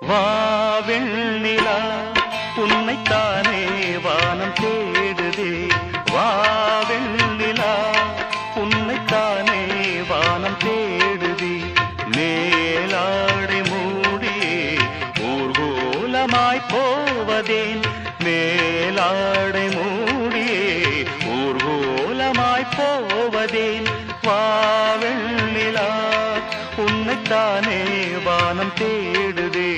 வா வெண்ணிலா உன்னைத்தானே வானம் தேடுதே. வா வெண்ணிலா உன்னைத்தானே வானம் தேடுதே. மேலாடை மூடியே ஊர்கோலமாய் போவதேன். மேலாடை மூடியே ஊர்கோலமாய் போவதேன். வா வெண்ணிலா உன்னைத்தானே வானம் தேடுதே.